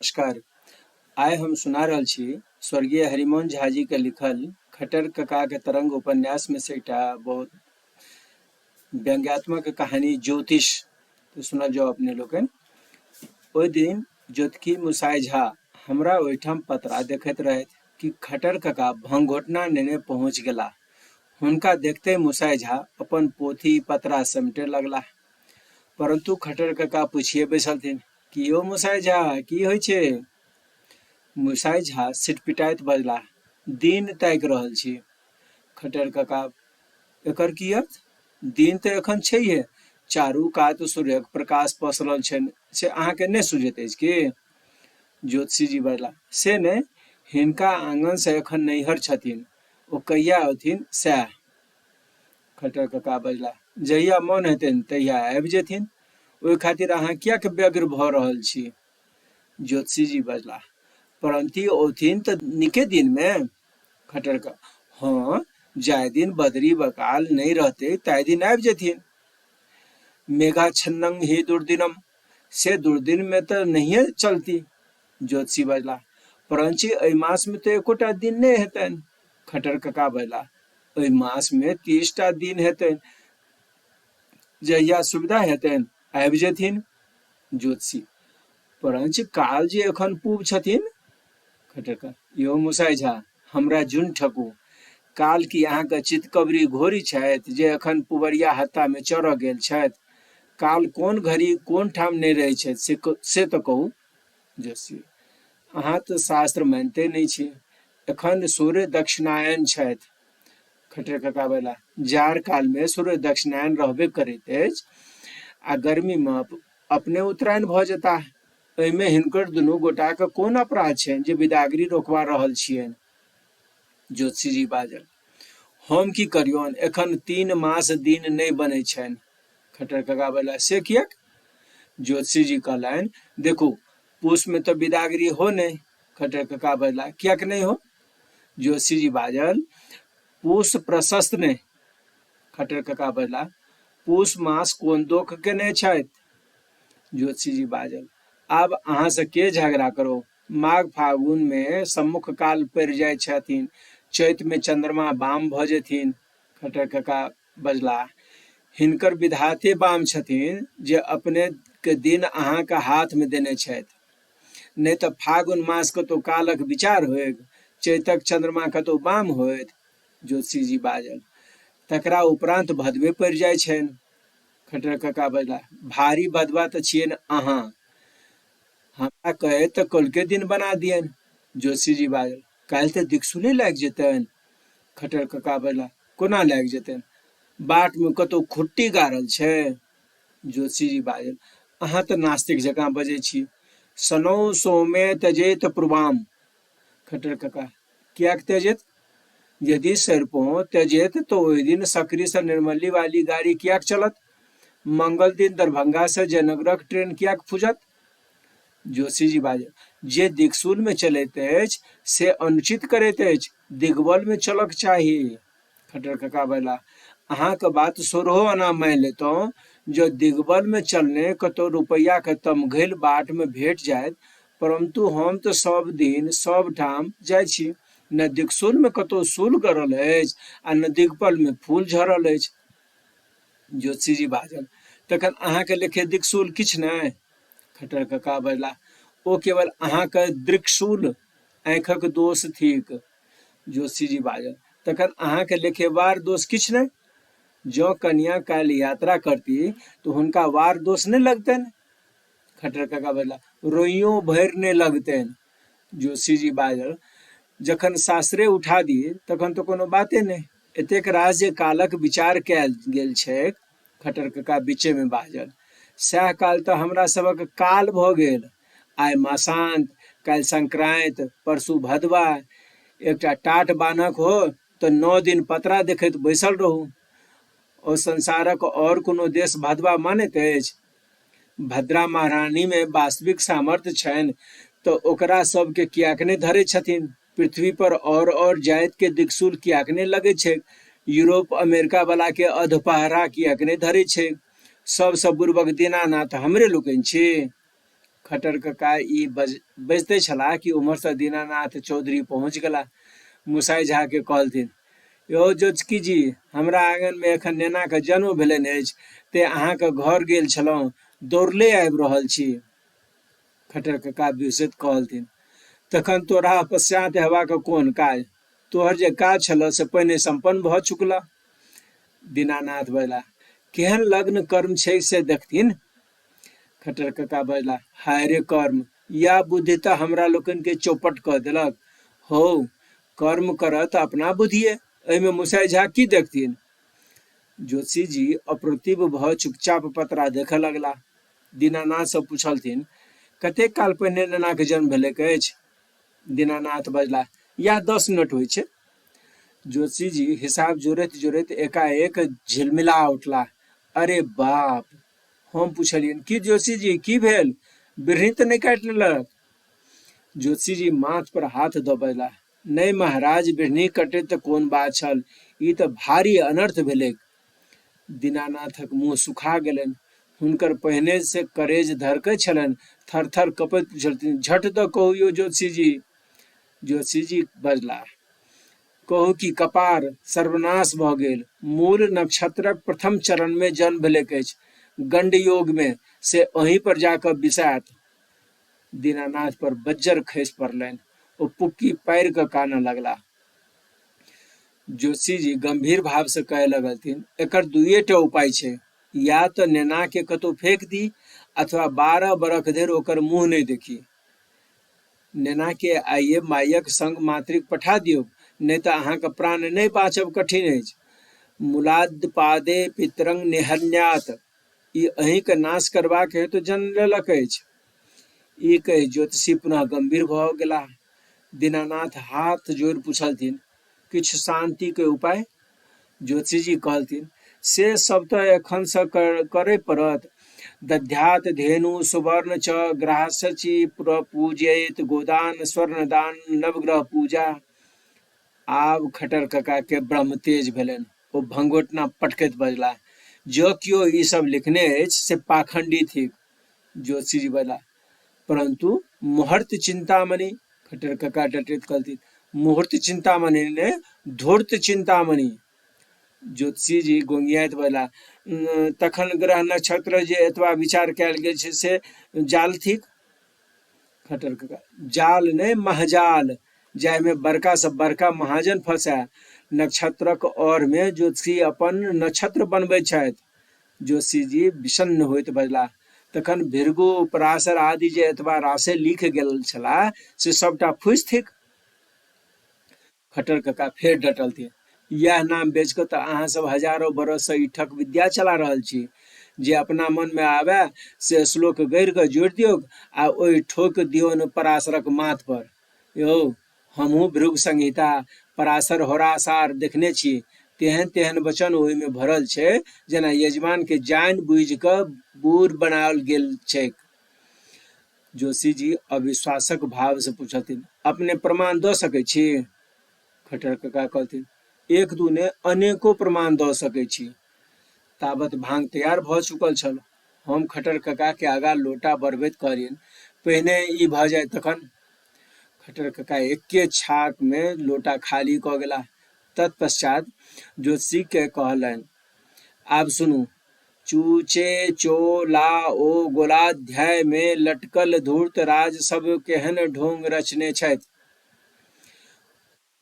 नमस्कार। आइ हम सुना रहल छी स्वर्गीय हरिमोहन झा जी के लिखल खट्टर कका के तरंग उपन्यास में से एकटा बहुत व्यंग्यात्मक कहानी ज्योतिष। तो सुनल जाओ अपने लोगन। ओहि दिन ज्योतिषी मुसाय झा हमरा ओहिठाम पतरा देखैत रहैत कि खट्टर कका भंगोटना नेने पहुँच गेला। हुनका देखते मुसाय झा अपन पोथी पतरा समेटे लगला, परंतु खट्टर कका पूछिए बैसलथिन कि यौ मुसाय झा, की होइ छै? मुसाय झा सिटपिटाइत बजला, दिन ताकि रहल छी। खट्टर कका, एकर की अर्थ? दिन तऽ एखन छैहे, चारू कात सूर्यक प्रकाश पसरल छनि, से अहाँके नहि सुझैत अछि की? ज्योतिषी जी बजला, से नहि, हिनका आंगन से एखन नैहर छथिन, ओ कहिया अथिन सएह। खट्टर कका बजला, जहिया मोन हेतनि तहिया आबि जेथिन, ओहि खातिर अहाँ कियाक व्यग्र भऽ रहल छी? ज्योतिषी जी बजला, परंतु औथिन तऽ नीके दिन में। खट्टर का, हाँ, जाय दिन बदरी बकाल नहीं रहते ताय दिन आबि जेथिन। मेघाच्छन्नं ही दुर्दिनम, से दुर्दिन में तो नहिए चलती। ज्योतिषी बजला, परंतु एहि मास में तो एकोटा दिन नहीं हेतनि। खट्टर कका बजला, एहि मास में 30टा दिन हेतनि, जहिया सुविधा हेतनि आबि जेथिन। ज्योतिषी, परंतु काल जी एखन पूब छथिन। खट्टर का, यौ मुसाय झा, हमरा जुन ठकू, काल की अहाँके चितकबरी घोरी छथि जे एखन पुबरिया हत्ता में चरऽ गेल छथि? काल कोन घड़ी कोन ठाम नहीं रहै छथि से तऽ कहू। ज्योतिषी, अहाँ तऽ शास्त्र मानिते नहीं छी, एखन सूर्य दक्षिणायन छथि। खट्टर कका बजला, जाड़ काल में सूर्य दक्षिणायन रहबे करैत अछि, आ गर्मी में अपने उत्तरायण भऽ जेताह। एहिमे हिनकर दुनू गोटाक कोन अपराध छनि जे बिदागरी रोकवा रहल छियनि? ज्योतिषी जी बाजल, हम की करियौन, एखन 3 मास दिन नहीं बनै छनि। खट्टर कका बजला, से किएक? ज्योतिषी जी कहलनि, देखू, पूस में तो बिदागरी हो नहीं। खट्टर कका बजला, किएक नहीं हो? ज्योतिषी जी बाजल, पूस प्रशस्त नहीं। खट्टर कका बजला, पूस मास कोन दोख केने छथि? ज्योतिषी जी बाजल, आब अहाँ से के झगड़ा करो? माघ फागुन में सम्मुख काल पड़ि जाय छथिन, चैत में चंद्रमा बाम भऽ जेथिन। खट्टर कका बजला, हिनकर विधाते बाम छथिन जे अपने के दिन अहाँके हाथ में देने छथि। नहीं तऽ फागुन मास कतौ कालक विचार होएग, चैतक चंद्रमा कतौ बाम होएत। ज्योतिषी जी बाजल, तकरा उपरांत भदवे पड़ि जाय छनि। खट्टर कका बजला, भारी भदवा तऽ छियनि अहाँ, हमरा कहे तऽ कलके दिन बना दियनि। ज्योतिषी जी बाजल, काल्हि तऽ दिक्सूले लागि जेतनि। खट्टर कका बजला, कोना लागि जेतनि? बाट में कतौ खुट्टी गाड़ल छै? ज्योतिषी जी बाजल, अहाँ तऽ नास्तिक जकाँ बजै छी। सनौ सोमे त्यजेत पूर्वाम। खट्टर कका, कियाक त्यजेत? यदि सरिपो त्यजेत तो ओहि दिन सकरी से निर्मली वाली गाड़ी कियाक चलत? मंगल दिन दरभंगा से जयनगरक ट्रेन कियाक खुजत? ज्योतिषी जी बाजल, जे दिक्सूल में चलैत अछि से अनुचित करैत अछि, दिगबल में चलक चाही। खट्टर कका बजला, अहाँके बात 16 आना मानि लेतौं, जो दिगबल में चलने कतौ रुपैया के तमघैल बाट में भेट जायत, परंतु हम तो सब दिन सब ठाम जाइ छी, न दिक्सूल में कतौ सूल गड़ल अछि आ न दिगबल में फूल झरल अछि। ज्योतिषी जी बाजल, तखन अहाँके लेखे दिक्सूल किछु नहि? खट्टर कका बजला, ओ केवल अहाँके दृक्सूल आँखिक दोष थिक। ज्योतिषी जी बाजल, तखन अहाँके लेखे वार दोष किछु नहि? जँ कन्या काल्हि यात्रा करती तो हुनका वार दोष नहि लगतनि? खट्टर कका बजला, रोइयों भरि नहि लगतनि। ज्योतिषी जी बाजल, जखन शास्त्रे उठा दिए तखन तो कोनो बाते नहीं, एतेक राज जे कालक विचार कयल गेल छैक। खट्टर कका बीचे में बाजल, सएह काल तऽ हमरा सबक काल भऽ गेल। आइ मासांत, काल्हि संक्रांति, परसू भदवा, एकटा टाट बान्हक हो तऽ 9 दिन पतरा देखैत बैसल रहू। ओ संसारक और कोनो देश भदवा मानैत अछि? भद्रा महारानी में वास्तविक सामर्थ्य छनि तऽ ओकरा सबके कियाक नहि धरै छथिन? पृथ्वी पर और जाइत के दिक्सूल कियाक नहि लगै छै? यूरोप अमेरिका वाला के अधपहरा कियाक नहि धरै छै? सबसँ बुर्बक दीनानाथ हमरे लोकनि छी। खटर कका ई बजते छला कि उम्हर से दीनानाथ चौधरी पहुँच गेला। मुसाई झा के कहलथिन, यौ जोचकी जी, हमरा आंगन में एखन नेना के जन्म भेलनि अछि, ते अहाँ के घर गेल छलहुँ, दौड़ले आबि रहल छी। खटर कका बिरसैत कहलथिन, तखन तोरा पश्चात हेबाक कोन काज? तोहर जे काज छल से पहिने संपन्न भऽ चुकला। दीनानाथ बजला, केहन लग्न कर्म छै से देखथिन। खटर कका बजला, हाय रे कर्म, या बुद्धि तऽ हमरा लोकनि के चौपट कऽ देलक। हौ, कर्म करत अपना बुधिये, एहिमे मुसाई झा की देखथिन? जोशी जी अप्रतिभ भऽ चुपचाप पतरा देखऽ लगला। दीनानाथ से पूछलथिन, कतेक काल पहिने नेना के जन्म भेलैक अछि? दीनानाथ बजला, या 10 मिनट होइ छै। जोशी जी हिसाब जोड़ैत जोड़ैत एकाएक झिलमिला उठला। अरे बाप! हम पूछलियन, की जोशी जी की भेल? बिरही तऽ नहि काटि लेलक? जोशी जी माथ पर हाथ दऽ बजला, नहि महाराज, बिरही कटैत तऽ कोन बात छल, ई तऽ भारी अनर्थ भेलैक। दीनानाथक मुँह सुखा गेलनि। हुनकर पहिने से करेज धड़कै छलनि। थर थर कपैत पूछलथिन, झट दऽ कहू यौ जोशी जी। जोशी जी बजला, कहू कि कपार, सर्वनाश भऽ गेल। मूल नक्षत्रक प्रथम चरण में जन्म भेलैक अछि, गंड योग में, से अहीं पर जाकऽ बिसात। दीनानाथ पर बज्जर खसि पड़लनि। ओ पुक्की पारि कऽ कानऽ लगला। जोशी जी गंभीर भाव से कहे लगलथिन, एकर दुइये उपाय छै, या तऽ नेना के कतौ फेंक दी, अथवा 12 बरख धरि ओकर मुंह नहि देखी। नेना के आइये मायक संग मातृक पठा दियौ, नहि तऽ अहाँके प्राण नहि बाँचब कठिन अछि। मूलाद पादे पितरंग निहन्यात, ई अहीं के नाश करबाक हेतु जन्म लेलक अछि। ई कहि ज्योतिषी पुनः गंभीर भऽ गेला। दीनानाथ हाथ जोड़ि पूछलथिन, किछु शांति के उपाय? ज्योतिषी जी कहलथिन, से सब तऽ एखन से करय पड़त। दध्यात धेनु सुवर्ण च ग्राहसचि पूजयेत गोदान स्वर्णदान नवग्रह पूजा। आब खटर कका के ब्रह्म तेज भेलनि। ओ भंगोटना पटकैत बजला, जो कियो ई सब लिखने अछि से पाखंडी थिक। जोशी जी बजला, परंतु मुहूर्त चिंतामणि। खटर कका डटैत कहलथिन, मुहूर्त चिंतामणि ने धूर्त चिंतामणि। ज्योतिषी जी गोंगियाइत बजला, तखन ग्रह नक्षत्र जे एतबा विचार कयल गेल छै से जाल थिक। खटर कका, जाल नहि महजाल, जाहिमे बड़का से बड़का महाजन फंसे। नक्षत्रक ओर में ज्योतिषी अपन नक्षत्र बनबै छथि। जोशी जी विषन्न होइत बजला, तखन भृगु पराशर आदि जे एतबा राशे लिख गेल छला से सबटा फुसि थिक। खटर कका फेर डटलथिन, यह नाम बेच कऽ तऽ अहाँ सब हजारों बरस से ई ठक विद्या चला रहल छी। जे अपना मन में आवे से श्लोक गढ़ि कऽ जोड़ि दियौ आ ओहि ठोक दियौन पराशरक माथ पर। यौ, हमहूँ भृगु संहिता, पराशर होरासार देखने छी। तेहन तेहन वचन ओहि में भरल छै जेना यजमान के जानि बुझि कऽ बूढ़ बनाओल गेल छैक। जोशी जी अविश्वासक भाव से पूछलथिन, अपने प्रमाण दऽ सकै छी? खटर कका कहलथिन, एक दू ने अनेको प्रमाण दऽ सकै छी। ताबत भांग तैयार भऽ चुकल छल। हम खटर कका के आगा लोटा बढ़बैत कहलियनि, पहिने ई भऽ जाय तखन। खटर कका एके छाक में लोटा खाली कऽ गेला। तत्पश्चात ज्योतिषी के कहलनि, आब सुनू। चूचे चोला ओ गोलाध्याय में लटकल धूर्त राज सब केहन ढोंग रचने छथि।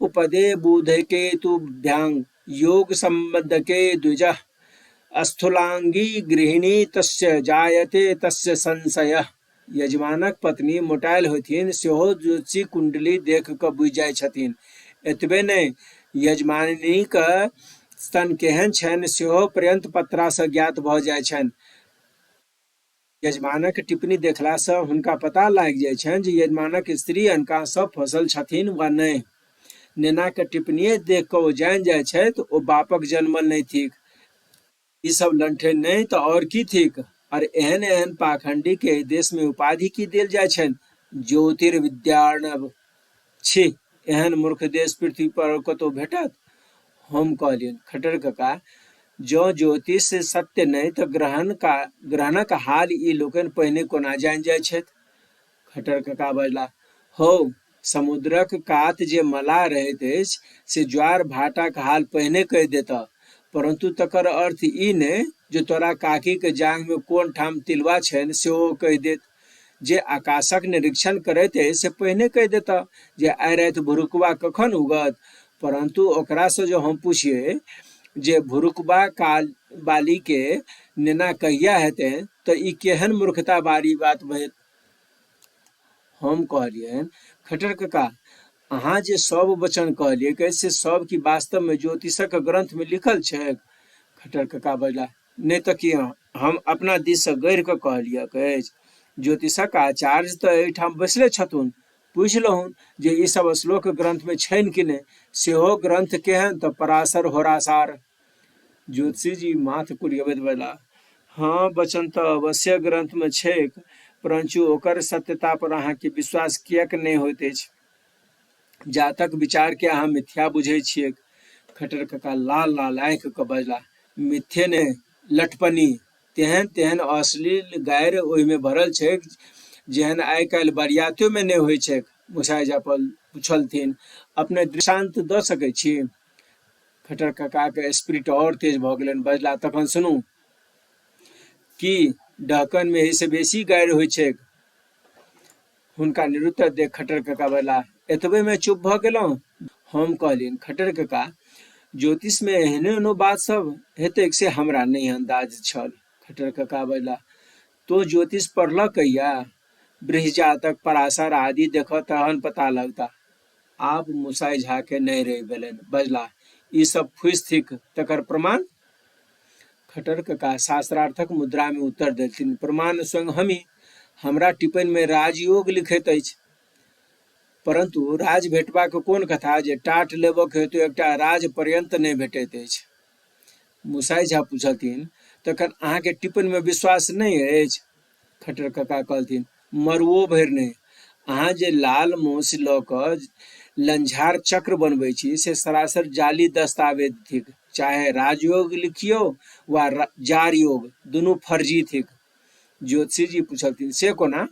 उपदे बुध के तुभ्यांग योग संबद्ध के द्विजः स्थूलांगी गृहिणी तस्य जायते तस्य संशय। यजमानक पत्नी मोटायल होथिन सेहो ज्योतिषी कुंडली देख कऽ बुझि जाइ छथिन। एतबे नहि, यजमानिनीक स्तन केहन छनि सेहो पर्यंत पत्रा से ज्ञात भऽ जाइ छनि। यजमानक टिप्पणी देखला से हुनका पता लागि जाइ छनि जे यजमानक स्त्री अनका सँ फंसल छथिन वा नहि। नेना के टिप्पणीये देख कऽ ओ जानि जाइ छथि ओ बापक जन्मल नहि थिक। ई सब लंठे नहीं तो और की थिक। और एहन एहन पाखंडी के देश में उपाधि की देल जाय छनि, ज्योतिर्विद्यार्णव। छी, एहन मूर्ख देश पृथ्वी पर कतौ भेटत? हम कहलियनि, खटर कका, जो ज्योतिष सत्य नहि तऽ ग्रहणक हाल ई लोकनि पहिने कोना जानि जाइ छथि। खट्टर कका बजला, हौ समुद्रक कात जे मलाह रहैत अछि से ज्वार भाटाक हाल पहिने कहि देता, परंतु तकर अर्थ ई नहि जे तोरा काकी के जांग में कोन ठाम तिलवा छनि सेहो कहि देत। जे आकाशक निरीक्षण करैत अछि से पहिने कहि देता जे आइ राति भुरुकबा कखन उगत, परंतु ओकरा से जो हम पूछिए जे भुरुकबा काल बाली के नेना कहिया हेतै तो ई केहन मूर्खता बारी बात भेल। हम कहलियनि, खट्टर कका अहाँ जे सब वचन कहलिए से सब की वास्तव में ज्योतिषक ग्रंथ में लिखल छै? खट्टर कका बजला, नहीं तो कि हम अपना दिस से गढ़ के कहलियक अछि। ज्योतिषक आचार्य तो एहिठाम बैसले छथुन, पूछि लहुन जे ई सब श्लोक ग्रंथ में छनि कि नहीं। सेहो ग्रंथ केहन तो पराशर होरासार। ज्योतिषी जी माथ कुरियबैत बजला, हाँ वचन तो अवश्य ग्रंथ में छैक, परंतु ओकर सत्यता पर अहाँ के विश्वास किएक नहीं होइत अछि? जातक विचार के अहाँ मिथ्या बुझै छियै। खट्टर कका लाल लाल आंखि के बजला, मिथ्ये ने लटपनी, तेहन तेहन अश्लील गारि ओहिमे भरल छै जेहन आइ काल्हि बरियातियों में नहीं होइ छै। मुसाई झा पूछलथिन, अपने दृष्टांत दऽ सकै छी? खट्टर कका के स्पिरिट और तेज भऽ गेलनि, बजला, तखन सुनू। की ढक्कन में एहि से बेसी गारि होइ छै? हुनका निरुत्तर देख खट्टर कका बजला, एतबे में चुप भऽ गेलहुँ। हम कहलियनि, खट्टर कका ज्योतिष में एहनो बात सब हेतै से हमरा नहीं अंदाज छल। खट्टर कका बजला, तो ज्योतिष पढ़ल कहिया? बृहजातक पराशर आदि देख तहन पता लगता। आब मुसाई झा के नहीं रहि भेलनि, बजला, ई सब फूसि थिक, तकर प्रमाण? खट्टर कका शास्त्रार्थक मुद्रा में उत्तर देलथिन, प्रमाण स्वयं हमही। हमरा टिप्पणी में राजयोग लिखैत अछि, परंतु राज भेटबाक कोन कथा जे टाट लेबक हेतु एकटा राज पर्यंत नहीं भेटैत अछि। मुसाई झा पूछलथिन, तखन अहाँ के टिप्पणी में विश्वास नहीं अछि? खट्टर कका कहलथिन, मरुओ भरि नहीं। अहाँ जे लाल मोस लऽ कऽ लंझार चक्र बनबै छी से सरासर जाली दस्तावेज थिक। चाहे राजयोग लिखियो वा जार योग, दुनू फर्जी थिक। ज्योतिषी जी पूछलथिन, से कोना?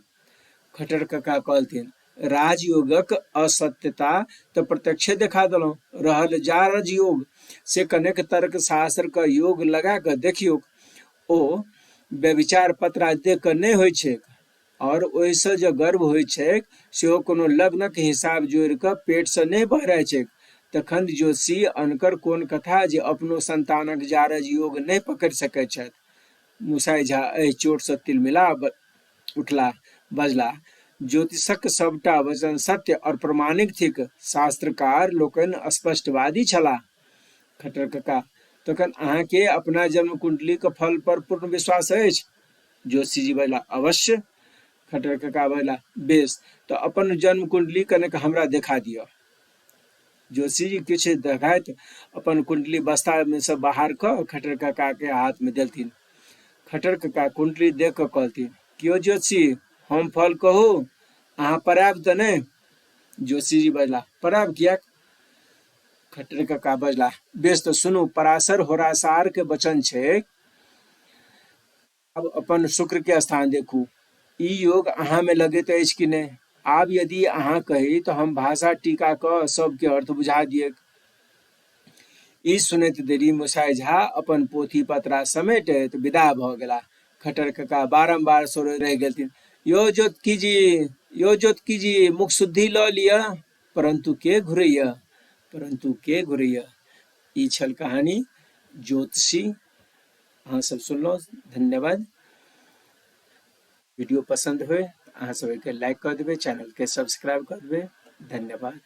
खट्टर कका कहलथिन, राजयोगक असत्यता तो प्रत्यक्ष देखा देलहुँ, रहल जार योग से कनेक तर्क शास्त्र का योग लगा कऽ देखियौ। ओ व्यभिचार पत्र देख कऽ नहीं होइ छै, और ओहिसँ जे गर्भ होइ छै सेहो कोनो लग्नक हिसाब जोड़ि कऽ पेट से नहीं बहराइ छै। तखन ज्योतिषी अनकर कोन कथा जे अपनो संतानक जारज योग नहीं पकड़ि सकैत छथि। मुसाई झा एहि चोट से तिलमिला उठला, बजला, ज्योतिषक सबटा वचन सत्य और प्रमाणिक थिक। शास्त्रकार लोकनि स्पष्टवादी छलाह। खट्टर कका, तखन अहाँ के अपना जन्म कुंडली के फल पर पूर्ण विश्वास अछि? ज्योतिषी जी बजला, अवश्य। खट्टर कका बजला, बेस, तो अपन जन्म कुंडली कनेक हमरा देखा दिअ। ज्योतिषी जी किछु देखाइत अपन कुंडली बस्ता में से बाहर कऽ खट्टर कका के हाथ में देलथिन। खट्टर कका कुंडली देख कऽ कहलथिन, कियो ज्योतिषी, हम फल कहू, अहाँ परायब तऽ नहीं? ज्योतिषी जी बजला, परायब किएक? खट्टर कका बजला, बेस तो सुनू, पराशर होरासार के वचन छै, अब अपन शुक्र के स्थान देखू, ई योग अहाँ में लगैत अछि कि नहीं? आब यदि अहाँ कही तो हम भाषा टीका कऽ सबके अर्थ बुझा दियक। ई सुनैत देरी मुसाई झा अपन पोथी पत्रा समेटैत विदा भऽ गेला। खट्टर कका बारंबार सोचैत रहि गेलथिन, यो ज्योतिषी जी, यो ज्योतिषी जी, मुख शुद्धि लऽ लिअ। परंतु के घुरैया, परंतु के घुरैया। ई छल कहानी ज्योतिषी। अहाँ सब सुनलहुँ, धन्यवाद। वीडियो पसंद हुए अहाँ सब के लाइक कर देबै, चैनल के सब्सक्राइब कर देबै। धन्यवाद।